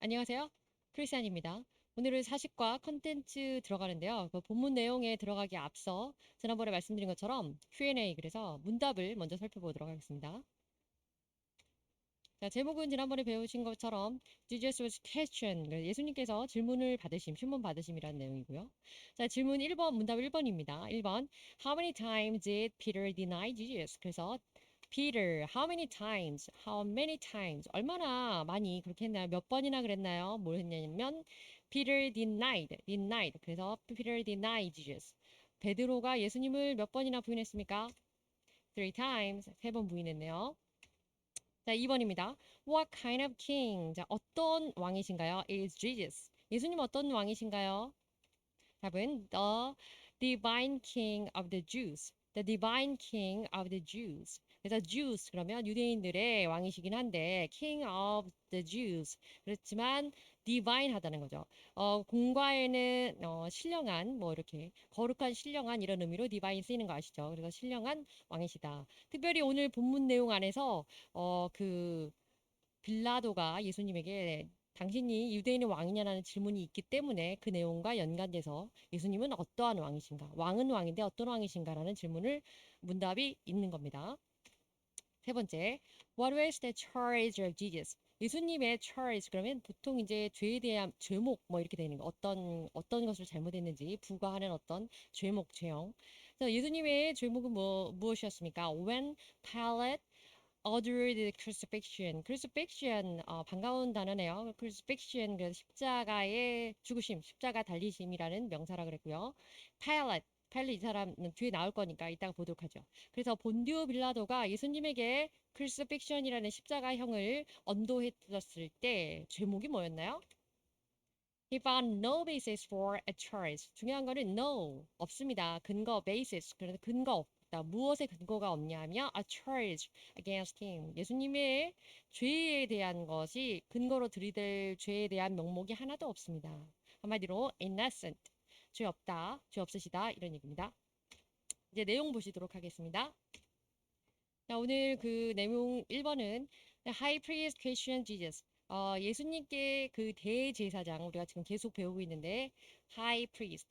안녕하세요. 크리스안입니다. 오늘은 사식과 컨텐츠 들어가는데요. 그 본문 내용에 들어가기 앞서 지난번에 말씀드린 것처럼 Q&A, 그래서 문답을 먼저 살펴보도록 하겠습니다. 자, 제목은 지난번에 배우신 것처럼 Jesus was question, 예수님께서 질문을 받으심, 신문 받으심이라는 내용이고요. 자, 질문 1번, 문답 1번입니다. 1번, How many times did Peter deny Jesus? 그래서 Peter, how many times? How many times? 얼마나 많이 그렇게 했나요? 몇 번이나 그랬나요? 뭘 했냐면 Peter denied. 그래서 Peter denied Jesus. 베드로가 예수님을 몇 번이나 부인했습니까? Three times. 세 번 부인했네요. 자, 2번입니다. What kind of king? 자, 어떤 왕이신가요? Is Jesus. 예수님 어떤 왕이신가요? 답은 The Divine King of the Jews. The Divine King of the Jews. 그래서 Jews 그러면 유대인들의 왕이시긴 한데 King of the Jews. 그렇지만 divine 하다는 거죠. 공과에는 신령한 뭐 이렇게 거룩한 신령한 이런 의미로 divine 쓰이는 거 아시죠? 그래서 신령한 왕이시다. 특별히 오늘 본문 내용 안에서 그 빌라도가 예수님에게 당신이 유대인의 왕이냐라는 질문이 있기 때문에 그 내용과 연관돼서 예수님은 어떠한 왕이신가? 왕은 왕인데 어떤 왕이신가라는 질문을 문답이 있는 겁니다. 세 번째, What was the charge of Jesus? 예수님의 charge 그러면 보통 이제 죄에 대한 죄목 뭐 이렇게 되는 거 어떤 것을 잘못했는지 부과하는 어떤 죄목 죄형. 그래서 예수님의 죄목은 무엇이었습니까? When Pilate ordered crucifixion. crucifixion 반가운 단어네요. crucifixion 그 십자가의 죽으심, 십자가 달리심이라는 명사라 그랬고요. Pilate 이 사람 뒤에 나올 거니까 이따가 보도록 하죠. 그래서 본디오 빌라도가 예수님에게 crucifixion이라는 십자가형을 언도했었을 때 죄목이 뭐였나요? He found no basis for a charge. 중요한 거는 no, 없습니다. 근거, basis. 그래서 근거 없다. 무엇에 근거가 없냐면 a charge against him. 예수님의 죄에 대한 것이 근거로 들이댈 죄에 대한 명목이 하나도 없습니다. 한마디로 innocent. 죄 없다, 죄 없으시다 이런 얘기입니다. 이제 내용 보시도록 하겠습니다. 자, 오늘 그 내용 1번은 High Priest Question Jesus. 예수님께 그 대제사장, 우리가 지금 계속 배우고 있는데 High Priest,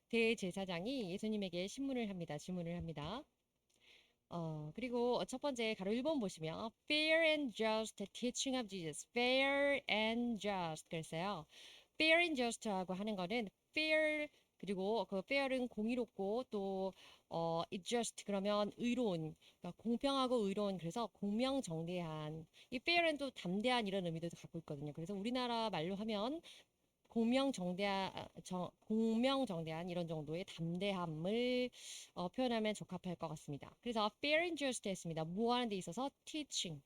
대제사장이 예수님에게 질문을 합니다. 그리고 첫 번째 가로 1번 보시면 Fair and Just Teaching of Jesus. Fair and Just 그랬어요. Fair and Just하고 하는 거는 fair 그리고 그 fair은 공의롭고 또 just 그러면 의로운, 그러니까 공평하고 의로운, 그래서 공명정대한. 이 fair은 또 담대한 이런 의미도 갖고 있거든요. 그래서 우리나라 말로 하면 공명정대한 이런 정도의 담대함을 표현하면 적합할 것 같습니다. 그래서 fair and just 했습니다. 뭐 하는 데 있어서 teaching,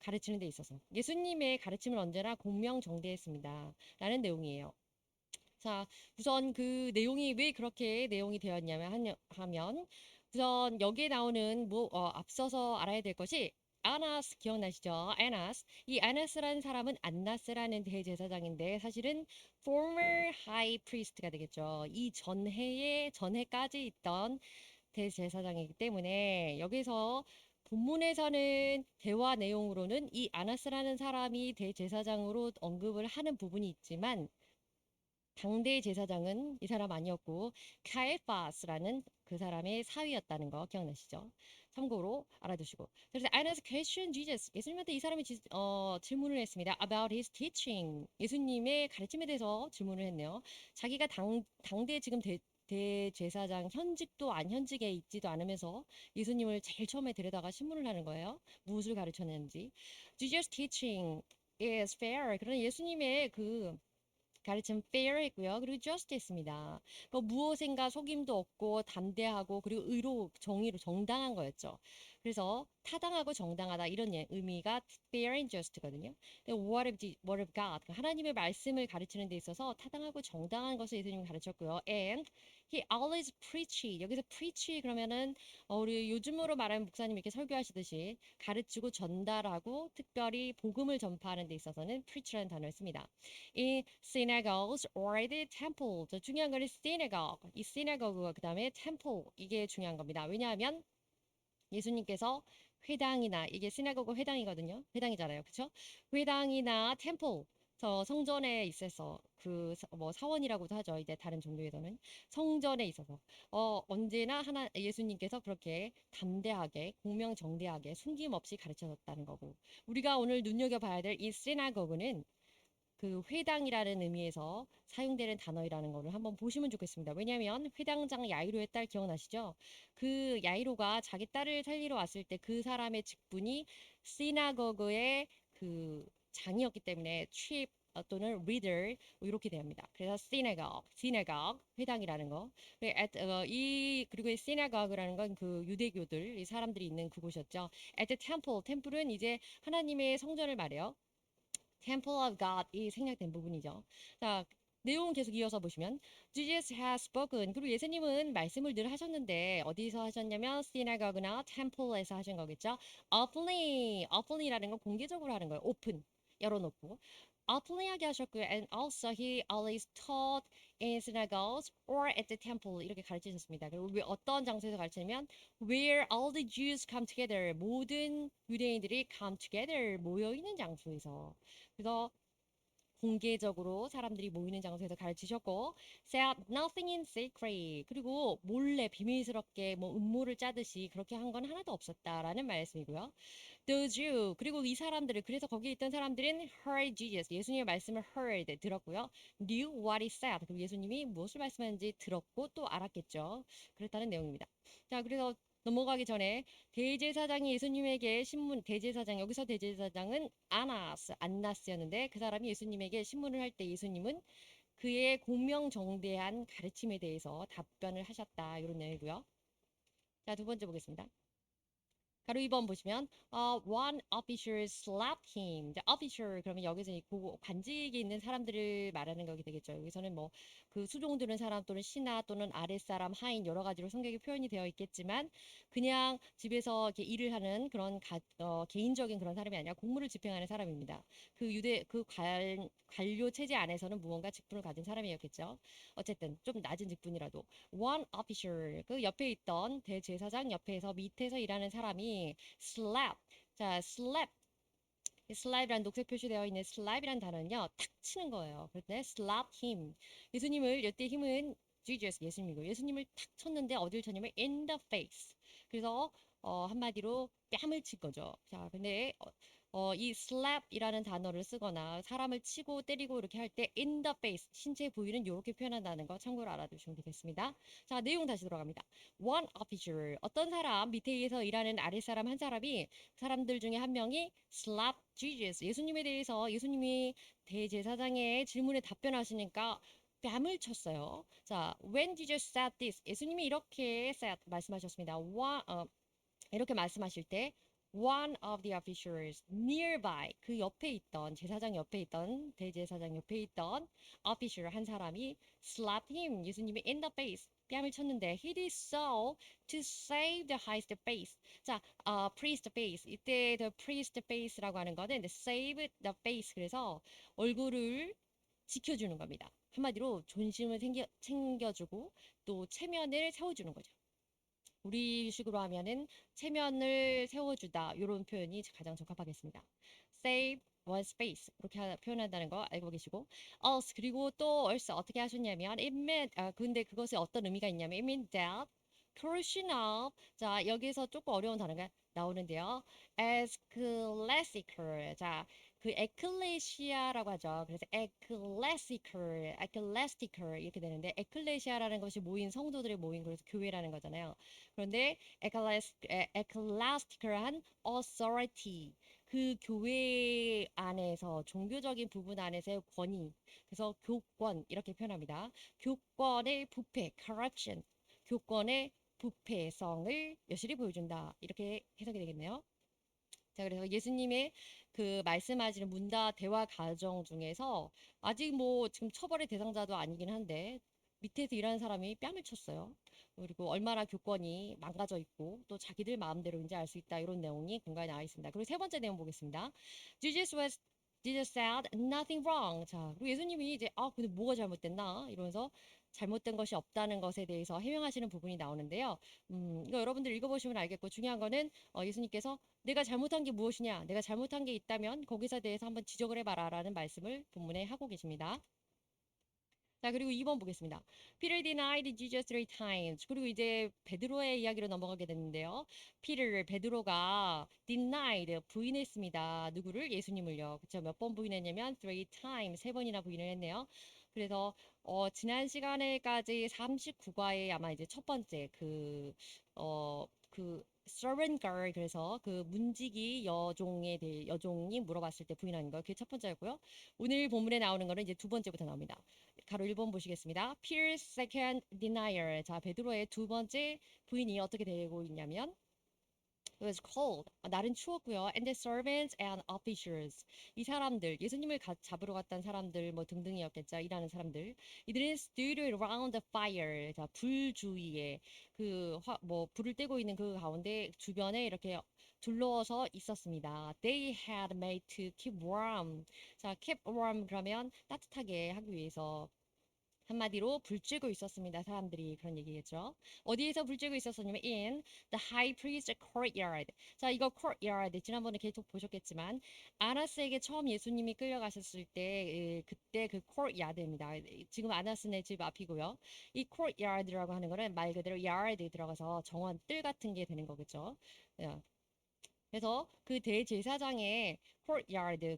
가르치는 데 있어서. 예수님의 가르침은 언제나 공명정대했습니다. 라는 내용이에요. 자, 우선 그 내용이 왜 그렇게 내용이 되었냐면 하면 우선 여기에 나오는 앞서서 알아야 될 것이 아나스 기억나시죠? 아나스. 이 아나스라는 사람은 안나스라는 대제사장인데 사실은 former high priest가 되겠죠. 이 전해까지 있던 대제사장이기 때문에 여기서 본문에서는 대화 내용으로는 이 아나스라는 사람이 대제사장으로 언급을 하는 부분이 있지만 당대 제사장은 이 사람 아니었고 카이파스라는 그 사람의 사위였다는 거 기억나시죠? 참고로 알아두시고. 그래서 I asked question Jesus. 예수님한테 이 사람이 질문을 했습니다. About his teaching. 예수님의 가르침에 대해서 질문을 했네요. 자기가 당대 지금 대제사장 현직도 안 현직에 있지도 않으면서 예수님을 제일 처음에 데려다가 신문을 하는 거예요. 무엇을 가르쳤는지. Jesus teaching is fair. 그런 예수님의 그 가르침 fair 했고요. 그리고 just 했습니다. 무엇인가 속임도 없고 담대하고 그리고 정의로 정당한 거였죠. 그래서 타당하고 정당하다 이런 의미가 fair and just거든요. Word of God, 하나님의 말씀을 가르치는 데 있어서 타당하고 정당한 것을 예수님이 가르쳤고요. And he always preached. 여기서 preach 그러면은 우리 요즘으로 말하는 목사님 이렇게 설교하시듯이 가르치고 전달하고 특별히 복음을 전파하는 데 있어서는 preach라는 단어를 씁니다. in synagogues or the temple. 저 중요한 거는 synagogue. 이 synagogue와 그 다음에 temple 이게 중요한 겁니다. 왜냐하면 예수님께서 회당이나 이게 시나고그 회당이거든요. 회당이잖아요. 그쵸? 회당이나 템플 저 성전에 있어서 그 뭐 사원이라고도 하죠. 이제 다른 종교에서는 성전에 있어서 언제나 하나 예수님께서 그렇게 담대하게 공명정대하게 숨김없이 가르쳐줬다는 거고 우리가 오늘 눈여겨봐야 될 이 시나고그는 그 회당이라는 의미에서 사용되는 단어이라는 거를 한번 보시면 좋겠습니다. 왜냐하면 회당장 야이로의 딸 기억나시죠? 그 야이로가 자기 딸을 살리러 왔을 때 그 사람의 직분이 시나고그의 그 장이었기 때문에 chief 또는 leader 이렇게 됩니다. 그래서 synagogue 회당이라는 거. 그리고 이 synagogue라는 건 그 유대교들 이 사람들이 있는 그곳이었죠. At the temple, temple은 이제 하나님의 성전을 말해요. Temple of God이 생략된 부분이죠. 자, 내용 계속 이어서 보시면 Jesus has spoken. 그리고 예수님은 말씀을 늘 하셨는데 어디서 하셨냐면 synagogue나 temple에서 하신 거겠죠. openly라는 건 공개적으로 하는 거예요. open, 열어놓고. openly하게 하셨고요. And also he always taught in synagogues or at the temple 이렇게 가르치셨습니다. 그리고 어떤 장소에서 가르치냐면 where all the Jews come together 모든 유대인들이 come together 모여 있는 장소에서 그래서 공개적으로 사람들이 모이는 장소에서 가르치셨고 said nothing in secret 그리고 몰래 비밀스럽게 뭐 음모를 짜듯이 그렇게 한 건 하나도 없었다라는 말씀이고요. The Jew 그리고 이 사람들을 그래서 거기에 있던 사람들은 heard Jesus 예수님의 말씀을 heard 들었고요. knew what he said 그리고 예수님이 무엇을 말씀하는지 들었고 또 알았겠죠. 그랬다는 내용입니다. 자 그래서 넘어가기 전에 대제사장이 예수님에게 신문 대제사장 여기서 대제사장은 안나스였는데 그 사람이 예수님에게 신문을 할 때 예수님은 그의 공명정대한 가르침에 대해서 답변을 하셨다 이런 내용이고요. 자 두 번째 보겠습니다. 가로 2번 보시면 one officer slapped him. 이제 officer 그러면 여기서 관직에 있는 사람들을 말하는 거게 되겠죠. 여기서는 뭐 그 수종 드는 사람 또는 신하 또는 아랫사람 하인 여러 가지로 성격이 표현이 되어 있겠지만 그냥 집에서 이렇게 일을 하는 그런 개인적인 그런 사람이 아니라 공무를 집행하는 사람입니다. 그 관료 체제 안에서는 무언가 직분을 가진 사람이었겠죠. 어쨌든 좀 낮은 직분이라도 one officer 그 옆에 있던 대제사장 옆에서 밑에서 일하는 사람이 slap 자 slap이란 녹색 표시되어 있는 slap이란 단어는요 탁 치는 거예요. 그럴 때 slap him 예수님을 이때 힘은 Jesus 예수님이고 예수님을 탁 쳤는데 어딜 쳤냐면 in the face 그래서 한마디로 뺨을 친 거죠. 자 근데 이 slap이라는 단어를 쓰거나 사람을 치고 때리고 이렇게 할 때 in the face 신체 부위는 이렇게 표현한다는 거 참고로 알아두시면 되겠습니다. 자 내용 다시 돌아갑니다. One officer 어떤 사람 밑에서 일하는 아랫사람 한 사람이 사람들 중에 한 명이 slap Jesus 예수님에 대해서 예수님이 대제사장의 질문에 답변하시니까 뺨을 쳤어요. 자, when Jesus said this, 예수님이 이렇게 말씀하셨습니다. 이렇게 말씀하실 때 one of the officers nearby 그 옆에 있던 제사장 옆에 있던 대제사장 옆에 있던 officer 한 사람이 slapped him 예수님이 in the face 뺨을 쳤는데 he did so to save the highest face 자 priest face 이때 the priest face라고 하는 거는 save the face 그래서 얼굴을 지켜주는 겁니다. 한마디로 존심을 챙겨주고 또 체면을 세워주는 거죠. 우리식으로 하면은 체면을 세워주다 이런 표현이 가장 적합하겠습니다. Save one space 그렇게 표현한다는 거 알고 계시고 else 그리고 또 also 어떻게 하셨냐면 it meant 근데 그것에 어떤 의미가 있냐면 it meant that crushing up 자 여기서 조금 어려운 단어가 나오는데요. as classical 자 그 에클레시아라고 하죠. 그래서 ecclesiastical 이렇게 되는데 에클레시아라는 것이 모인 성도들의 모인 그래서 교회라는 거잖아요. 그런데 ecclesiastical한 authority 그 교회 안에서 종교적인 부분 안에서의 권위 그래서 교권 이렇게 표현합니다. 교권의 부패 corruption 교권의 부패성을 여실히 보여준다 이렇게 해석이 되겠네요. 자, 그래서 예수님의 그 말씀하시는 문답 대화 과정 중에서 아직 뭐 지금 처벌의 대상자도 아니긴 한데 밑에서 일하는 사람이 뺨을 쳤어요. 그리고 얼마나 교권이 망가져 있고 또 자기들 마음대로인지 알 수 있다 이런 내용이 공간에 나와 있습니다. 그리고 세 번째 내용 보겠습니다. Jesus said nothing wrong. 자, 그리고 예수님이 이제 근데 뭐가 잘못됐나 이러면서 잘못된 것이 없다는 것에 대해서 해명하시는 부분이 나오는데요. 이거 여러분들 읽어보시면 알겠고 중요한 거는 예수님께서 내가 잘못한 게 무엇이냐, 내가 잘못한 게 있다면 거기서 대해서 한번 지적을 해봐라라는 말씀을 본문에 하고 계십니다. 자, 그리고 2번 보겠습니다. Peter denied Jesus 3 times. 그리고 이제 베드로의 이야기로 넘어가게 됐는데요. 베드로가 denied, 부인했습니다. 누구를? 예수님을요. 그쵸? 몇 번 부인했냐면 3 times, 3번이나 부인을 했네요. 그래서 지난 시간에까지 39과의 아마 이제 첫 번째 그 servant girl, 그래서 그 문지기 여종에 대해 여종이 물어봤을 때 부인하는 거, 그게 첫 번째였고요. 오늘 본문에 나오는 거는 이제 두 번째부터 나옵니다. 가로 1번 보시겠습니다. Peter's second denial. 자, 베드로의 두 번째 부인이 어떻게 되고 있냐면 It was cold. 날은 추웠고요. And the servants and officials. 이 사람들, 예수님을 잡으러 갔던 사람들 뭐 등등이었겠죠. 일하는 사람들. 이들은 stood around the fire. 자, 불 주위에 불을 떼고 있는 그 가운데 주변에 이렇게 둘러서 있었습니다. They had made to keep warm. 자, keep warm 그러면 따뜻하게 하기 위해서 한마디로 불쬐고 있었습니다. 사람들이 그런 얘기겠죠. 어디에서 불쬐고 있었었냐면 in the high priest courtyard. 자, 이거 courtyard 지난번에 계속 보셨겠지만 아나스에게 처음 예수님이 끌려가셨을 때 그때 그 courtyard입니다. 지금 아나스네 집 앞이고요. 이 courtyard라고 하는 거는 말 그대로 yard 들어가서 정원 뜰 같은 게 되는 거겠죠. 그래서 그 대제사장의 courtyard,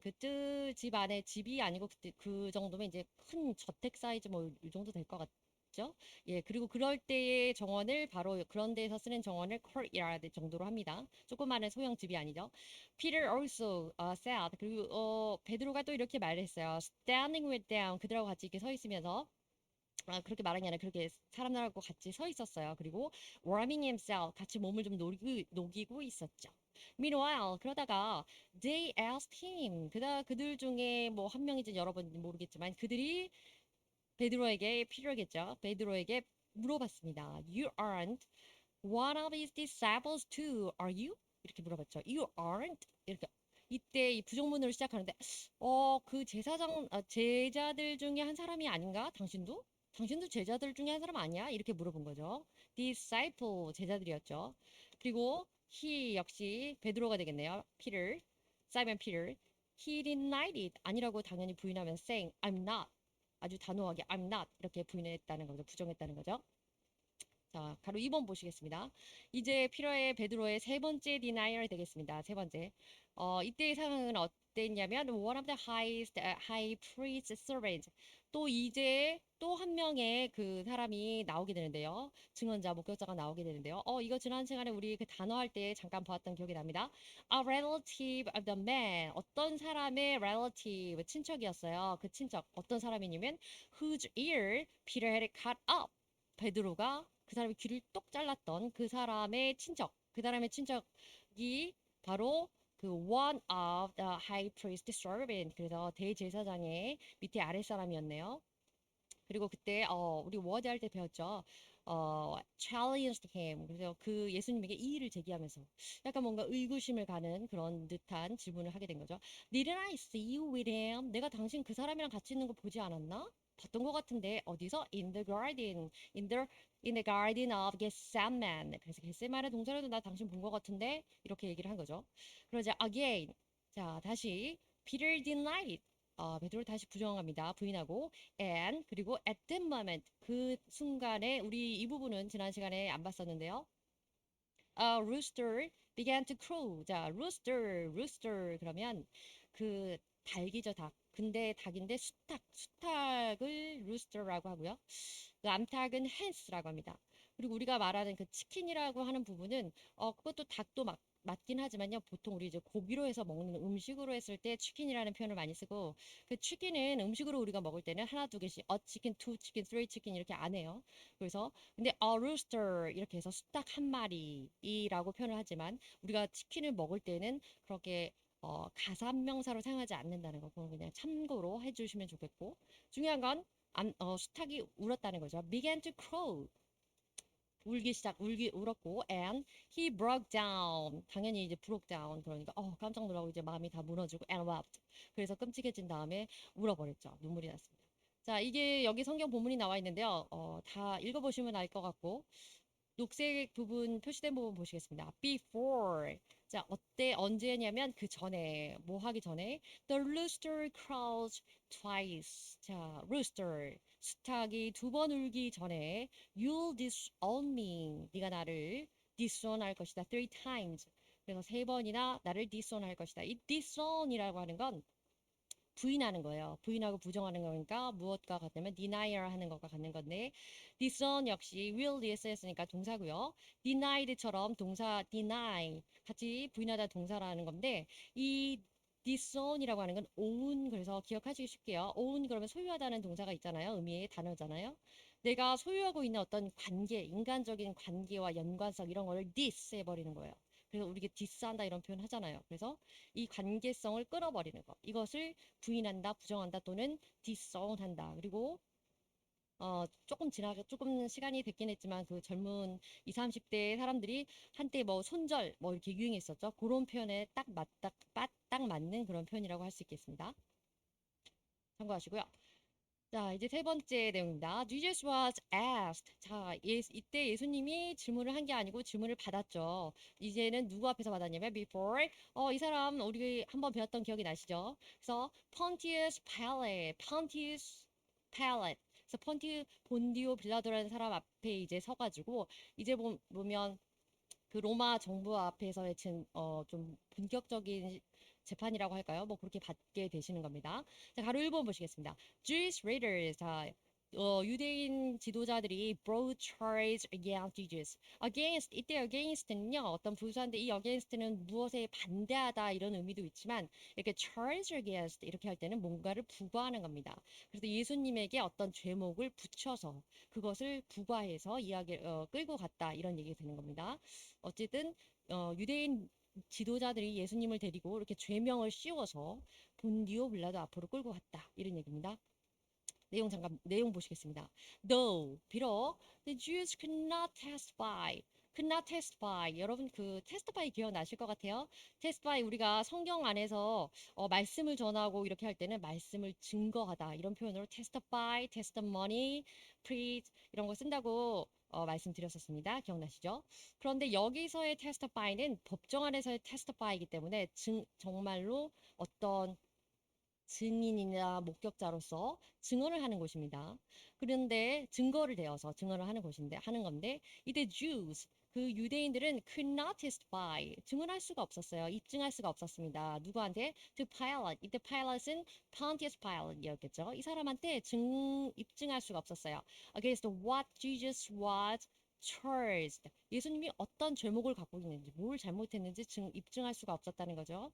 집 안에 집이 아니고 그 정도면 이제 큰 저택 사이즈 뭐 이 정도 될 것 같죠? 예, 그리고 그럴 때의 정원을 바로 그런 데에서 쓰는 정원을 courtyard 정도로 합니다. 조그마한 소형 집이 아니죠. Peter also said, 그리고 베드로가 또 이렇게 말했어요. Standing with them, 그들하고 같이 이렇게 서 있으면서 그렇게 말한 게 아니라 그렇게 사람들하고 같이 서 있었어요. 그리고 warming himself, 같이 몸을 좀 녹이고 있었죠. Meanwhile, 그러다가 they asked him, 그들 중에 뭐 한 명인지 여러 번인지 모르겠지만 그들이 피터겠죠. 베드로에게 물어봤습니다. You aren't one of his disciples too, are you? 이렇게 물어봤죠. You aren't? 이렇게 이때 이 부정문으로 시작하는데 그 제자들 중에 한 사람이 아닌가? 당신도 제자들 중에 한 사람 아니야? 이렇게 물어본 거죠. disciple, 제자들이었죠. 그리고 he 역시 베드로가 되겠네요. Peter, 사이먼 Peter. He denied it. 아니라고 당연히 부인하면 saying I'm not. 아주 단호하게 I'm not 이렇게 부인했다는 거죠. 부정했다는 거죠. 자, 가로 2번 보시겠습니다. 이제 베드로의 세 번째 denial 되겠습니다. 세 번째. 이때의 상황은 어땠냐면 one of the high priest servants. 또 이제 또 한 명의 그 사람이 나오게 되는데요. 증언자, 목격자가 나오게 되는데요. 이거 지난 시간에 우리 그 단어 할 때 잠깐 보았던 기억이 납니다. A relative of the man. 어떤 사람의 relative, 친척이었어요. 그 친척, 어떤 사람이냐면 whose ear Peter had cut off. 베드로가 그 사람의 귀를 똑 잘랐던 그 사람의 친척이 바로 그 one of the high priest servant, 그래서 대제사장의 밑에 아랫사람이었네요. 그리고 그때 우리 워드 할 때 배웠죠. challenged him. 그래서 그 예수님에게 이의를 제기하면서 약간 뭔가 의구심을 가는 그런 듯한 질문을 하게 된 거죠. Didn't I see you with him? 내가 당신 그 사람이랑 같이 있는 거 보지 않았나? 봤던 것 같은데 어디서? In the garden of Gethsemane. 그래서 겟세마네 동산에도 나 당신 본 것 같은데 이렇게 얘기를 한 거죠. 그러자 again. 자, 다시 Peter denied. 베드로 다시 부정합니다. 부인하고 and 그리고 at that moment, 그 순간에 우리 이 부분은 지난 시간에 안 봤었는데요. Rooster began to crow. 자, rooster 그러면 그 닭이죠, 닭. 근데 닭인데 수탉을 rooster라고 하고요. 그 암탉은 hens라고 합니다. 그리고 우리가 말하는 그 치킨이라고 하는 부분은 그것도 닭도 맞긴 하지만요. 보통 우리 이제 고기로 해서 먹는 음식으로 했을 때 치킨이라는 표현을 많이 쓰고 그 치킨은 음식으로 우리가 먹을 때는 하나 두 개씩 chicken, two chicken, three chicken 이렇게 안 해요. 그래서 근데 a rooster 이렇게 해서 수탉 한 마리라고 표현을 하지만 우리가 치킨을 먹을 때는 그렇게 가산명사로 사용하지 않는다는 거 그냥 참고로 해주시면 좋겠고 중요한 건 수탉이 울었다는 거죠. began to crow. 울었고, and he broke down. 당연히 이제 broke down. 그러니까, 깜짝 놀라고 이제 마음이 다 무너지고, and wept. 그래서 끔찍해진 다음에 울어버렸죠. 눈물이 났습니다. 자, 이게 여기 성경 본문이 나와 있는데요. 다 읽어보시면 알 것 같고, 녹색 부분 표시된 부분 보시겠습니다. Before. 자, 어때? 언제냐면 그 전에, 뭐 하기 전에. The rooster crows twice. 자, rooster. 수탉이 두 번 울기 전에 You'll disown me. 네가 나를 disown 할 것이다. Three times. 그래서 세 번이나 나를 disown 할 것이다. 이 disown이라고 하는 건 부인하는 거예요. 부인하고 부정하는 거니까 무엇과 같냐면 denial 하는 것과 같는 건데 disown 역시 will DS였으니까 동사고요. denied처럼 동사 deny 같이 부인하다 동사라는 건데 이 disown이라고 하는 건 own 그래서 기억하시기 쉽게요. own 그러면 소유하다는 동사가 있잖아요. 의미의 단어잖아요. 내가 소유하고 있는 어떤 관계, 인간적인 관계와 연관성 이런 거를 dis 해버리는 거예요. 그래서 우리가 디스한다 이런 표현 하잖아요. 그래서 이 관계성을 끊어버리는 거. 이것을 부인한다, 부정한다 또는 디스온한다. 그리고 조금 시간이 됐긴 했지만 그 젊은 20, 30대 사람들이 한때 뭐 손절 뭐 이렇게 유행했었죠. 그런 표현에 딱 맞는 그런 표현이라고 할 수 있겠습니다. 참고하시고요. 자, 이제 세 번째 내용입니다. Jesus was asked. 자, 이때 예수님이 질문을 한 게 아니고 질문을 받았죠. 이제는 누구 앞에서 받았냐면 before. 이 사람 우리 한번 배웠던 기억이 나시죠? 그래서 Pontius Pilate, Pontius Pilate. 그래서 본디오 빌라도라는 사람 앞에 이제 서가지고 이제 보면 그 로마 정부 앞에서의 좀 본격적인 재판이라고 할까요? 뭐 그렇게 받게 되시는 겁니다. 자, 가로 1번 보시겠습니다. Jewish leaders, 자, 유대인 지도자들이 brought charge against Jesus. Against, 이때 against는요, 어떤 부사인데 이 against는 무엇에 반대하다 이런 의미도 있지만 이렇게 charge against 이렇게 할 때는 뭔가를 부과하는 겁니다. 그래서 예수님에게 어떤 죄목을 붙여서 그것을 부과해서 끌고 갔다 이런 얘기가 되는 겁니다. 어쨌든 유대인 지도자들이 예수님을 데리고 이렇게 죄명을 씌워서 본디오 빌라도 앞으로 끌고 갔다 이런 얘기입니다. 내용 보시겠습니다. Though 비록 the Jews could not testify. 여러분 그 testify 기억나실 것 같아요. testify 우리가 성경 안에서 말씀을 전하고 이렇게 할 때는 말씀을 증거하다 이런 표현으로 testify, testimony, preach 이런 거 쓴다고 말씀드렸었습니다. 기억나시죠? 그런데 여기서의 testify는 법정 안에서의 testify이기 때문에 정말로 어떤 증인이나 목격자로서 증언을 하는 곳입니다. 그런데 증거를 대어서 증언을 하는 건데 이때 Jews 그 유대인들은 could not testify 증언할 수가 없었어요. 입증할 수가 없었습니다. 누구한테? To Pilate. 이때 Pilate은 Pontius Pilate이었겠죠. 이 사람한테 입증할 수가 없었어요. Against what Jesus was charged. 예수님이 어떤 죄목을 갖고 있는지, 뭘 잘못했는지 입증할 수가 없었다는 거죠.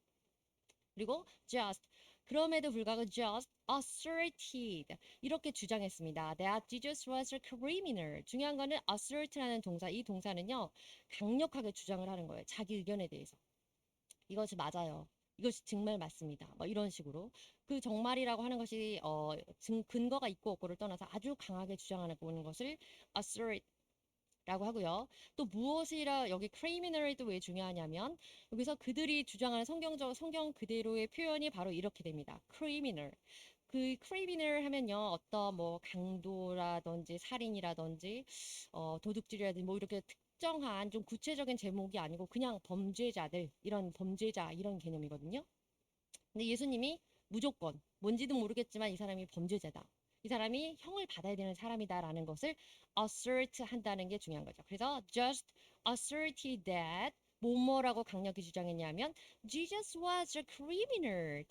그리고 just 그럼에도 불구하고 just asserted 이렇게 주장했습니다. That Jesus was a criminal. 중요한 거는 assert라는 동사. 이 동사는요 강력하게 주장을 하는 거예요. 자기 의견에 대해서. 이것이 맞아요. 이것이 정말 맞습니다. 뭐 이런 식으로 그 정말이라고 하는 것이 근거가 있고 없고를 떠나서 아주 강하게 주장하는 것을 assert 라고 하고요. 또 무엇이라 여기 criminal이 또 왜 중요하냐면 여기서 그들이 주장하는 성경 그대로의 표현이 바로 이렇게 됩니다. criminal. 그 criminal 하면요. 어떤 뭐 강도라든지 살인이라든지 도둑질이라든지 뭐 이렇게 특정한 좀 구체적인 제목이 아니고 그냥 범죄자들 이런 범죄자 이런 개념이거든요. 근데 예수님이 무조건 뭔지도 모르겠지만 이 사람이 범죄자다. 이 사람이 형을 받아야 되는 사람이다라는 것을 assert 한다는 게 중요한 거죠. 그래서 just asserted that 뭐뭐라고 강력히 주장했냐면 Jesus was a criminal.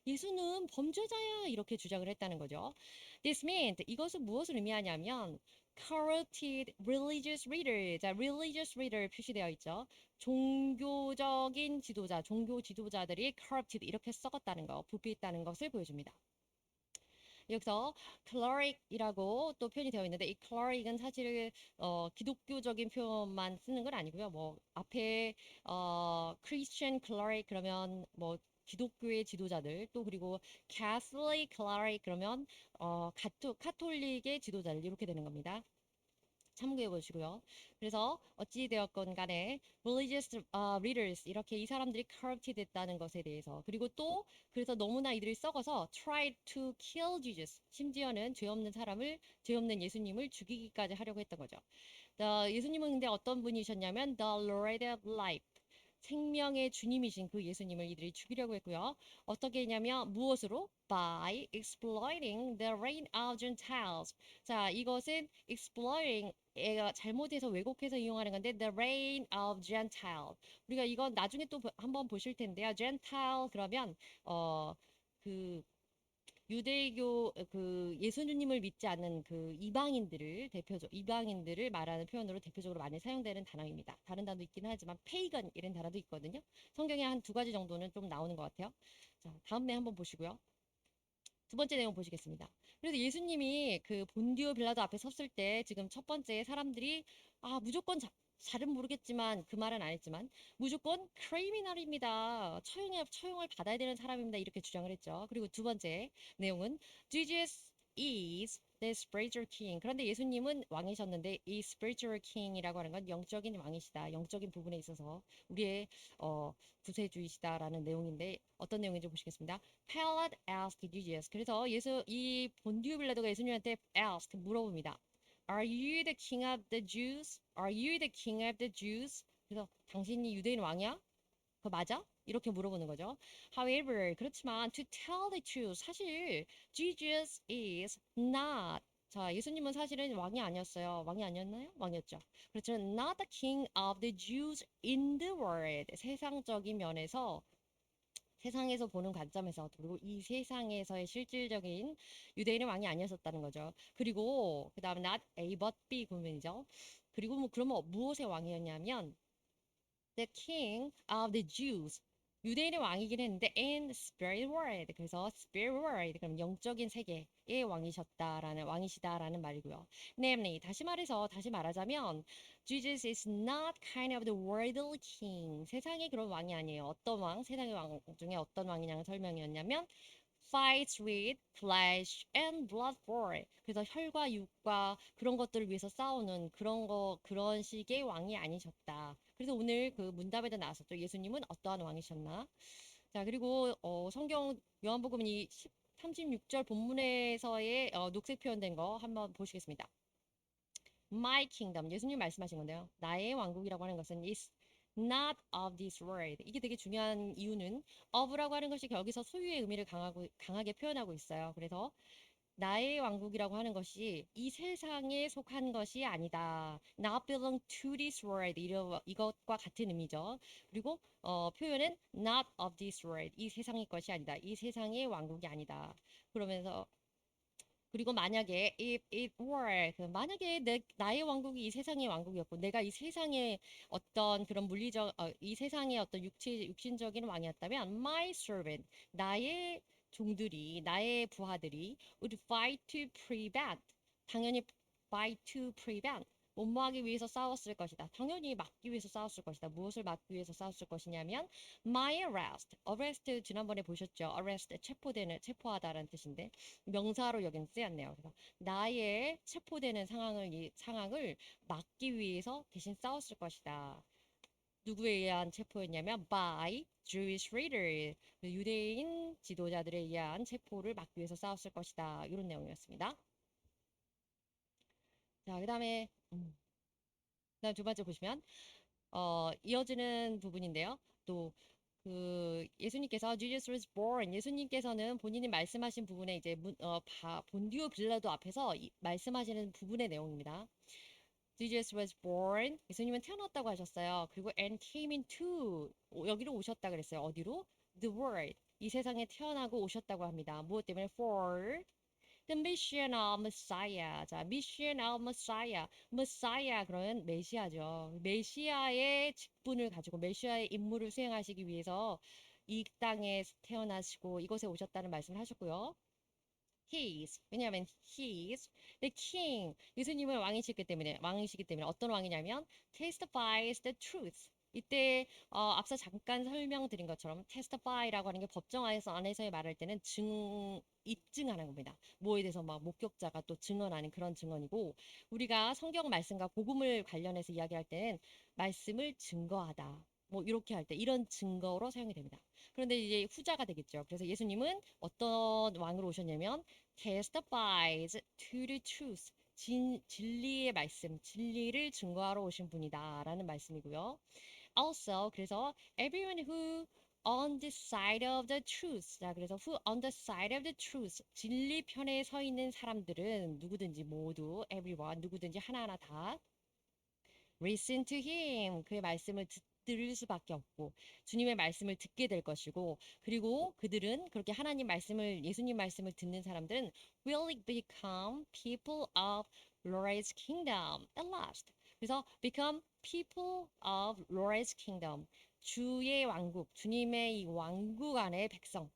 예수는 범죄자야 이렇게 주장을 했다는 거죠. This meant 이것은 무엇을 의미하냐면 corrupted religious leader. 자, religious leader 표시되어 있죠. 종교적인 지도자, 종교 지도자들이 corrupted 이렇게 썩었다는 거, 부패했다는 것을 보여줍니다. 여기서 cleric이라고 또 표현이 되어 있는데 이 cleric은 사실 기독교적인 표현만 쓰는 건 아니고요. 뭐 앞에 Christian cleric 그러면 뭐 기독교의 지도자들 또 그리고 Catholic cleric 그러면 카톨릭의 지도자들 이렇게 되는 겁니다. 참고해 보시고요. 그래서 어찌 되었건 간에 religious leaders 이렇게 이 사람들이 corrupted 됐다는 것에 대해서 그리고 또 그래서 너무나 이들이 썩어서 tried to kill Jesus 심지어는 죄 없는 예수님을 죽이기까지 하려고 했던 거죠. 예수님은 근데 어떤 분이셨냐면 the Lord of Life 생명의 주님이신 그 예수님을 이들이 죽이려고 했고요. 어떻게 했냐면 무엇으로? By exploiting the reign of Gentiles. 자, 이것은 exploiting 얘가 잘못해서 왜곡해서 이용하는 건데 the reign of Gentile. 우리가 이건 나중에 또 한번 보실 텐데요. Gentile 그러면 그 유대교 그 예수님을 믿지 않는 그 이방인들을 말하는 표현으로 대표적으로 많이 사용되는 단어입니다. 다른 단어도 있긴 하지만 페이건 이런 단어도 있거든요. 성경에 한 두 가지 정도는 좀 나오는 것 같아요. 자, 다음 내 한번 보시고요. 두 번째 내용 보시겠습니다. 그래서 예수님이 그 본디오 빌라도 앞에 섰을 때 지금 첫 번째 사람들이 무조건 잘은 모르겠지만 그 말은 안 했지만 무조건 크리미널입니다. 처형을 받아야 되는 사람입니다. 이렇게 주장을 했죠. 그리고 두 번째 내용은 Jesus is the spiritual king. 그런데 예수님은 왕이셨는데 이 spiritual king이라고 하는 건 영적인 왕이시다. 영적인 부분에 있어서 우리의 구세주이시다라는 내용인데 어떤 내용인지 보시겠습니다. Pilate asked Jesus. 그래서 이 본디오 빌라도가 예수님한테 ask 물어봅니다. Are you the king of the Jews? Are you the king of the Jews? 그래서 당신이 유대인 왕이야? 그거 맞아? 이렇게 물어보는 거죠. However, 그렇지만 to tell the truth, 사실 Jesus is not. 자, 예수님은 사실은 왕이 아니었어요. 왕이 아니었나요? 왕이었죠. 그렇죠. Not the king of the Jews in the world. 세상적인 면에서 세상에서 보는 관점에서 그리고 이 세상에서의 실질적인 유대인의 왕이 아니었었다는 거죠. 그리고 그 다음에 not A but B 구문이죠. 그리고 뭐 그러면 무엇의 왕이었냐면 the king of the Jews. 유대인의 왕이긴 했는데 in spirit world. 그래서 spirit world 그럼 영적인 세계의 왕이시다라는 말이고요. Namely 다시 말하자면 Jesus is not kind of the worldly king. 세상의 그런 왕이 아니에요. 어떤 왕? 세상의 왕 중에 어떤 왕이냐는 설명이었냐면 fights with flesh and blood for. 그래서 혈과 육과 그런 것들을 위해서 싸우는 그런 식의 왕이 아니셨다. 그래서 오늘 그 문답에도 나왔었죠. 예수님은 어떠한 왕이셨나? 자, 그리고 성경 요한복음 이 36절 본문에서의 녹색 표현된 거 한번 보시겠습니다. My kingdom. 예수님 말씀하신 건데요. 나의 왕국이라고 하는 것은 is not of this world. 이게 되게 중요한 이유는 of라고 하는 것이 여기서 소유의 의미를 강하게 표현하고 있어요. 그래서 나의 왕국이라고 하는 것이 이 세상에 속한 것이 아니다. Not belong to this world. 이것과 같은 의미죠. 그리고 표현은 not of this world. 이 세상의 것이 아니다. 이 세상의 왕국이 아니다. 그러면서 그리고 만약에 if it were 만약에 나의 왕국이 이 세상의 왕국이었고 내가 이 세상의 어떤 그런 이 세상의 어떤 육신적인 왕이었다면 my servant 나의 종들이 나의 부하들이 would fight to prevent 당연히 fight to prevent 못모하기 위해서 싸웠을 것이다. 당연히 막기 위해서 싸웠을 것이다. 무엇을 막기 위해서 싸웠을 것이냐면 my arrest 지난번에 보셨죠? arrest 체포하다라는 뜻인데 명사로 여긴 쓰였네요. 그래서 나의 체포되는 상황을 막기 위해서 대신 싸웠을 것이다. 누구에 의한 체포였냐면 by Jewish leaders 유대인 지도자들에 의한 체포를 막기 위해서 싸웠을 것이다. 이런 내용이었습니다. 자, 그다음에 그다음 두 번째 보시면 이어지는 부분인데요. 또 그 예수님께서 Jesus was born 예수님께서는 본인이 말씀하신 부분에 이제 본디오 빌라도 앞에서 말씀하시는 부분의 내용입니다. Jesus was born 예수님은 태어났다고 하셨어요. 그리고 and came into 여기로 오셨다 그랬어요. 어디로? The world 이 세상에 태어나고 오셨다고 합니다. 무엇 때문에? For The mission of Messiah. 자, mission of Messiah. Messiah 그러면 메시아죠. 메시아의 직분을 가지고 메시아의 임무를 수행하시기 위해서 이 땅에 태어나시고 이곳에 오셨다는 말씀을 하셨고요. He is. 왜냐하면 he is the king. 예수님은 왕이시기 때문에 어떤 왕이냐면 testifies the truth. 이때 앞서 잠깐 설명드린 것처럼 testify라고 하는 게 법정 안에서의 말할 때는 입증하는 겁니다. 뭐에 대해서 막 목격자가 또 증언하는 그런 증언이고 우리가 성경 말씀과 복음을 관련해서 이야기할 때는 말씀을 증거하다. 뭐 이렇게 할 때 이런 증거로 사용이 됩니다. 그런데 이제 후자가 되겠죠. 그래서 예수님은 어떤 왕으로 오셨냐면 testifies to the truth. 진리의 말씀, 진리를 증거하러 오신 분이다라는 말씀이고요. Also, 그래서 everyone who on the side of the truth. 자, 그래서 who on the side of the truth. 진리 편에 서 있는 사람들은 누구든지 모두 everyone 누구든지 하나하나 다 listen to him. 그의 말씀을 들을 수밖에 없고 주님의 말씀을 듣게 될 것이고 그리고 그들은 그렇게 하나님 말씀을 예수님 말씀을 듣는 사람들은 will become people of Lord's kingdom at last. 그래서 become people of Lord's kingdom. 주의 왕국, 주님의 이 왕국 안의 백성.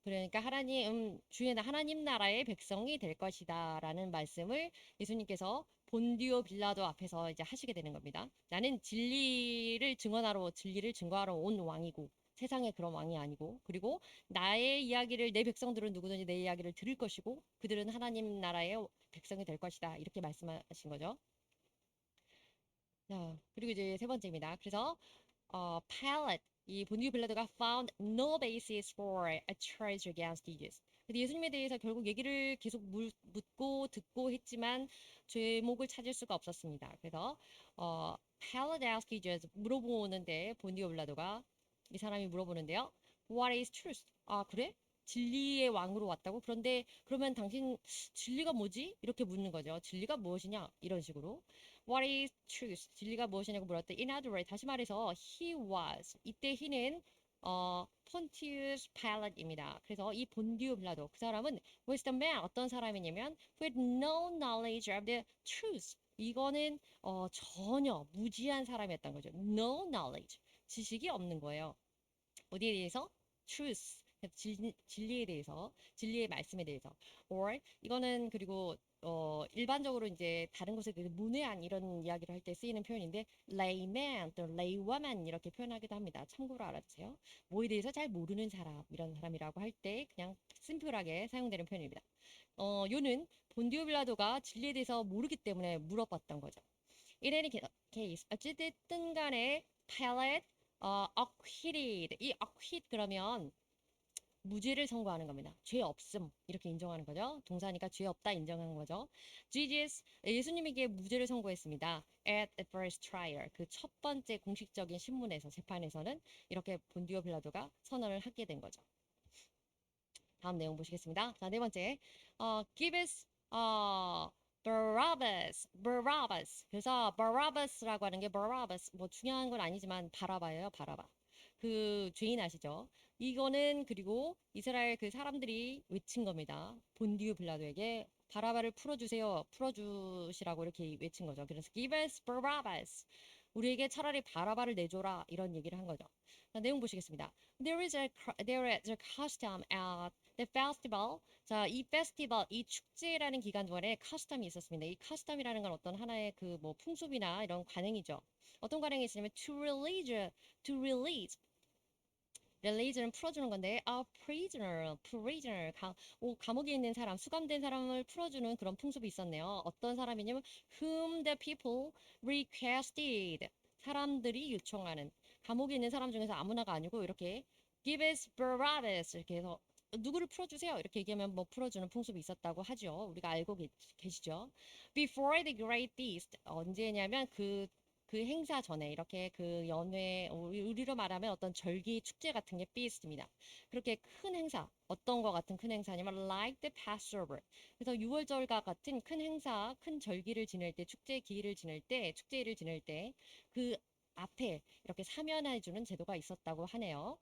그러니까 주의 하나님 나라의 백성이 될 것이다라는 말씀을 예수님께서 본디오 빌라도 앞에서 이제 하시게 되는 겁니다. 나는 진리를 증거하러 온 왕이고 세상에 그런 왕이 아니고 그리고 나의 이야기를 내 백성들은 누구든지 내 이야기를 들을 것이고 그들은 하나님 나라의 백성이 될 것이다. 이렇게 말씀하신 거죠. 자, 그리고 이제 세 번째입니다. 그래서 Pilate, 이 본디오 빌라도가 found no basis for a charge against Jesus. 근데 예수님에 대해서 결국 얘기를 계속 묻고 듣고 했지만 죄목을 찾을 수가 없었습니다. 그래서 Pilate asked Jesus 물어보는데 본디오 빌라도가 이 사람이 물어보는데요. What is truth? 아, 그래? 진리의 왕으로 왔다고? 그런데 그러면 당신 진리가 뭐지? 이렇게 묻는 거죠. 진리가 무엇이냐? 이런 식으로. What is truth? 진리가 무엇이냐고 물었대. In other words, 다시 말해서 he was. 이때 he는 Pontius Pilate입니다. 그래서 이 본디오 빌라도 그 사람은 was the man 어떤 사람이냐면 with no knowledge of the truth. 이거는 전혀 무지한 사람이었던 거죠. No knowledge. 지식이 없는 거예요. 어디에 대해서? truth. 진리에 대해서, 진리의 말씀에 대해서. or 이거는 그리고 일반적으로 이제 다른 곳에 대해서 문외한 이런 이야기를 할 때 쓰이는 표현인데 layman 또 laywoman 이렇게 표현하기도 합니다. 참고로 알아주세요. 뭐에 대해서 잘 모르는 사람 이런 사람이라고 할 때 그냥 심플하게 사용되는 표현입니다. 요는 본디오 빌라도가 진리에 대해서 모르기 때문에 물어봤던 거죠. In any case, 어찌됐든 간에 Pilate acquitted. 이 acquit 그러면 무죄를 선고하는 겁니다. 죄 없음 이렇게 인정하는 거죠. 동사니까 죄 없다 인정하는 거죠. Jesus 예수님에게 무죄를 선고했습니다. At the first trial 그 첫 번째 공식적인 신문에서 재판에서는 이렇게 본디오 빌라도가 선언을 하게 된 거죠. 다음 내용 보시겠습니다. 자, 네 번째. Give us Barabbas. 그래서 Barabbas라고 하는 게 Barabbas 뭐 중요한 건 아니지만 바라바예요. 바라바. 그 죄인 아시죠? 이거는 그리고 이스라엘 그 사람들이 외친 겁니다. 본디오 빌라도에게 바라바를 풀어주세요. 풀어주시라고 이렇게 외친 거죠. 그래서 Give us Barabbas. 우리에게 차라리 바라바를 내줘라 이런 얘기를 한 거죠. 자, 내용 보시겠습니다. There is a custom at the festival. 자, 이 페스티벌, 이 축제라는 기간 동안에 커스텀이 있었습니다. 이 커스텀이라는 건 어떤 하나의 그 뭐 풍습이나 이런 관행이죠. 어떤 관행이 있으냐면 to release. release는 풀어주는 건데 prisoner, 감옥에 있는 사람, 수감된 사람을 풀어주는 그런 풍습이 있었네요. 어떤 사람이냐면 whom the people requested. 사람들이 요청하는 감옥에 있는 사람 중에서 아무나가 아니고 이렇게 give us Barabbas 이렇게 해서 누구를 풀어주세요. 이렇게 얘기하면 뭐 풀어주는 풍습이 있었다고 하죠. 우리가 알고 계시죠. Before the great feast 언제냐면 그 행사 전에 이렇게 그 연회 우리로 말하면 어떤 절기 축제 같은 게 feast입니다. 그렇게 큰 행사 어떤 거 같은 큰 행사냐면 like the Passover. 그래서 유월절과 같은 큰 행사, 큰 절기를 지낼 때 축제 기일을 지낼 때 축제일을 지낼 때 그 앞에 이렇게 사면해 주는 제도가 있었다고 하네요.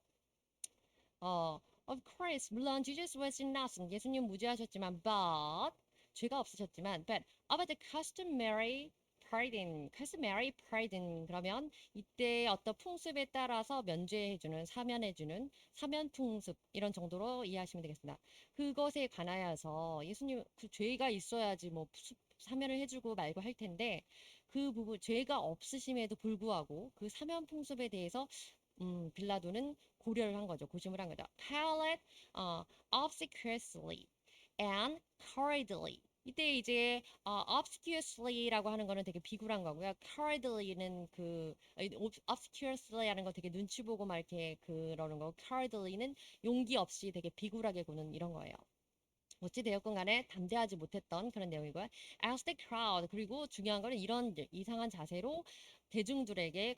Of course, 물론 Jesus was innocent. 예수님 무죄하셨지만, but 죄가 없으셨지만, but about the customary pardon 그러면 이때 어떤 풍습에 따라서 면죄해주는, 사면해주는 사면 풍습 이런 정도로 이해하시면 되겠습니다. 그것에 관하여서 예수님 그 죄가 있어야지 뭐 사면을 해주고 말고 할 텐데 그 부분 죄가 없으심에도 불구하고 그 사면 풍습에 대해서 빌라도는 고려를 한 거죠. 고심을 한 거죠. Pilate obsequiously and hurriedly. 이때 이제 obsequiously라고 하는 거는 되게 비굴한 거고요. hurriedly는 그 obsequiously라는 거 되게 눈치 보고 막 이렇게 그러는 거. hurriedly는 용기 없이 되게 비굴하게 구는 이런 거예요. 어찌 되었건 간에 담대하지 못했던 그런 내용이고요. As the crowd 그리고 중요한 거는 이런 이상한 자세로 대중들에게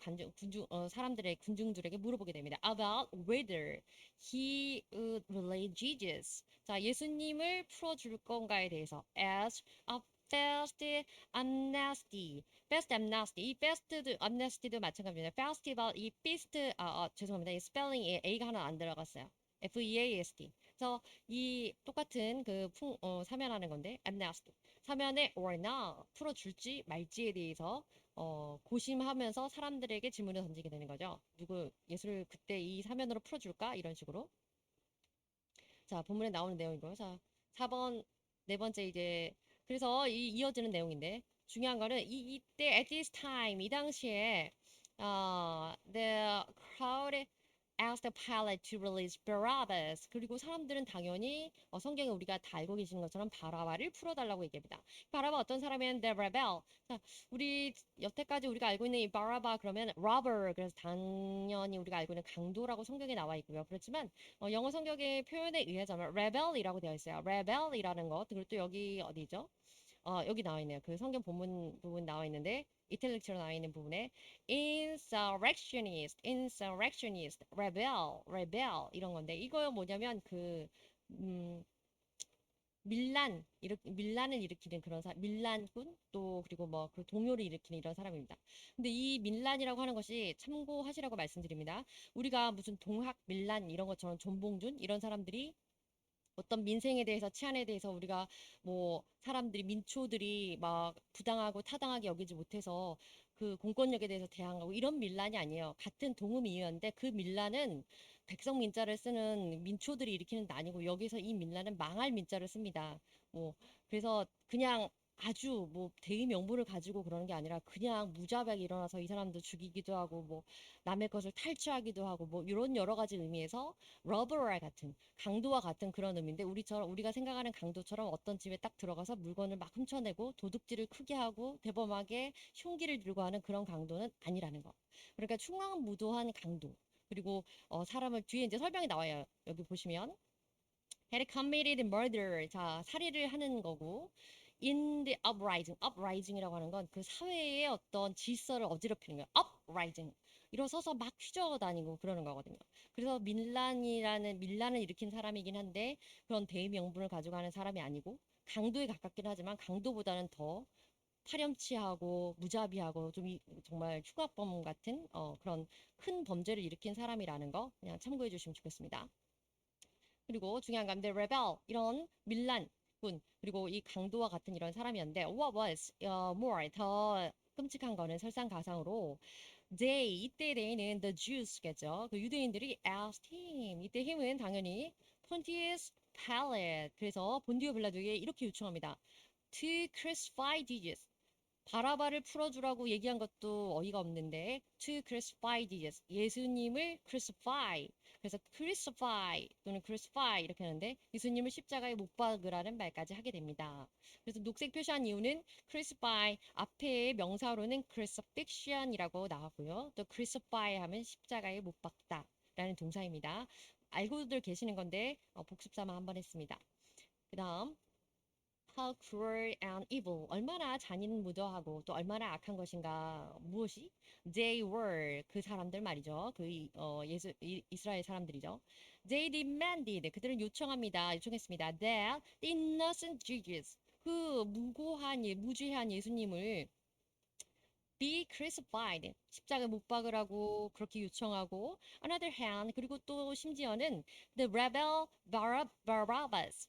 사람들의 군중들에게 물어보게 됩니다. About whether he would relate Jesus. 자, 예수님을 풀어줄 건가에 대해서 as a fast amnesty. fast amnesty. 이 fast amnesty도 마찬가지입니다. festival 이 feast 죄송합니다. 이 스펠링에 A가 하나 안 들어갔어요. FEAST. 그래서 이 똑같은 사면하는 건데 amnesty 사면에 or not 풀어줄지 말지에 대해서 고심하면서 사람들에게 질문을 던지게 되는 거죠. 예수를 그때 이 사면으로 풀어줄까? 이런 식으로. 자, 본문에 나오는 내용이고요. 자, 4번 네 번째 이제 그래서 이어지는 내용인데 중요한 거는 이때 at this time 이 당시에 the crowd asked Pilate to release Barabbas. 그리고 사람들은 당연히 성경에 우리가 다 알고 계시는 것처럼 바라바를 풀어달라고 얘기합니다. 바라바 어떤 사람이면 the rebel. 자, 우리 여태까지 우리가 알고 있는 이 바라바 그러면 robber 그래서 당연히 우리가 알고 있는 강도라고 성경에 나와 있고요. 그렇지만 영어 성경의 표현에 의하자면 rebel이라고 되어 있어요. rebel이라는 것 그리고 또 여기 어디죠? 여기 나와 있네요. 그 성경 본문 부분 나와 있는데 이탈릭처럼 나와 있는 부분에 insurrectionist, rebel 이런 건데 이거 뭐냐면 음, 밀란을 일으키는 그런 밀란군 또 그리고 뭐 그 동요를 일으키는 이런 사람입니다. 근데 이 밀란이라고 하는 것이 참고하시라고 말씀드립니다. 우리가 무슨 동학 밀란 이런 것처럼 존봉준 이런 사람들이 어떤 민생에 대해서 치안에 대해서 우리가 뭐 사람들이 민초들이 막 부당하고 타당하게 여기지 못해서 그 공권력에 대해서 대항하고 이런 밀란이 아니에요. 같은 동음이었는데 그 밀란은 백성 민자를 쓰는 민초들이 일으키는 게 아니고 여기서 이 밀란은 망할 민자를 씁니다. 뭐 그래서 그냥 아주 뭐 대의 명분을 가지고 그러는 게 아니라 그냥 무자백이 일어나서 이 사람도 죽이기도 하고 뭐 남의 것을 탈취하기도 하고 뭐 이런 여러 가지 의미에서 러버랄 같은 강도와 같은 그런 의미인데 우리가 생각하는 강도처럼 어떤 집에 딱 들어가서 물건을 막 훔쳐내고 도둑질을 크게 하고 대범하게 흉기를 들고 하는 그런 강도는 아니라는 거. 그러니까 충망무도한 강도. 그리고 사람을 뒤에 이제 설명이 나와요. 여기 보시면 had committed murder. 자, 살해를 하는 거고 in the uprising이라고 하는 건 그 사회의 어떤 질서를 어지럽히는 거예요. uprising. 일어서서 막 휘저어다니고 그러는 거거든요. 그래서 밀란을 일으킨 사람이긴 한데 그런 대의 명분을 가져가는 사람이 아니고 강도에 가깝긴 하지만 강도보다는 더 파렴치하고 무자비하고 정말 흉악범 같은 그런 큰 범죄를 일으킨 사람이라는 거 그냥 참고해 주시면 좋겠습니다. 그리고 중요한 건데 rebel 이런 밀란군 그리고 이 강도와 같은 이런 사람이었는데 what was more 더 끔찍한 거는 설상가상으로 이때 they는 the Jews겠죠. 그 유대인들이 asked him 이때 him은 당연히 Pontius Pilate 그래서 본디오 빌라도에게 이렇게 요청합니다. to crucify Jesus 바라바를 풀어주라고 얘기한 것도 어이가 없는데 to crucify Jesus 예수님을 crucify 그래서 crucify 또는 crucify 이렇게 하는데 예수님을 십자가에 못 박으라는 말까지 하게 됩니다. 그래서 녹색 표시한 이유는 crucify 앞에 명사로는 crucifixion이라고 나왔고요. 또 crucify 하면 십자가에 못 박다 라는 동사입니다. 알고들 계시는 건데 복습 삼아 한번 했습니다. 그 다음 How cruel and evil. 얼마나 잔인무도하고 또 얼마나 악한 것인가. 무엇이? They were. 그 사람들 말이죠. 이스라엘 사람들이죠. They demanded. 그들은 요청했습니다. That the innocent Jesus. 그 무죄한 예수님을 be crucified. 십자가에 못 박으라고 그렇게 요청하고 another hand 그리고 또 심지어는 the rebel Barabbas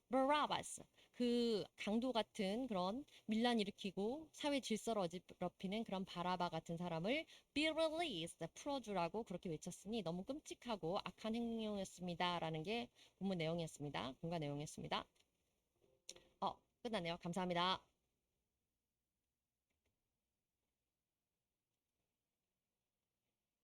그 강도 같은 그런 밀란 일으키고 사회 질서를 어지럽히는 그런 바라바 같은 사람을 be released 풀어주라고 그렇게 외쳤으니 너무 끔찍하고 악한 행동이었습니다라는 게 본문 내용이었습니다. 본과 내용이었습니다. 끝났네요. 감사합니다.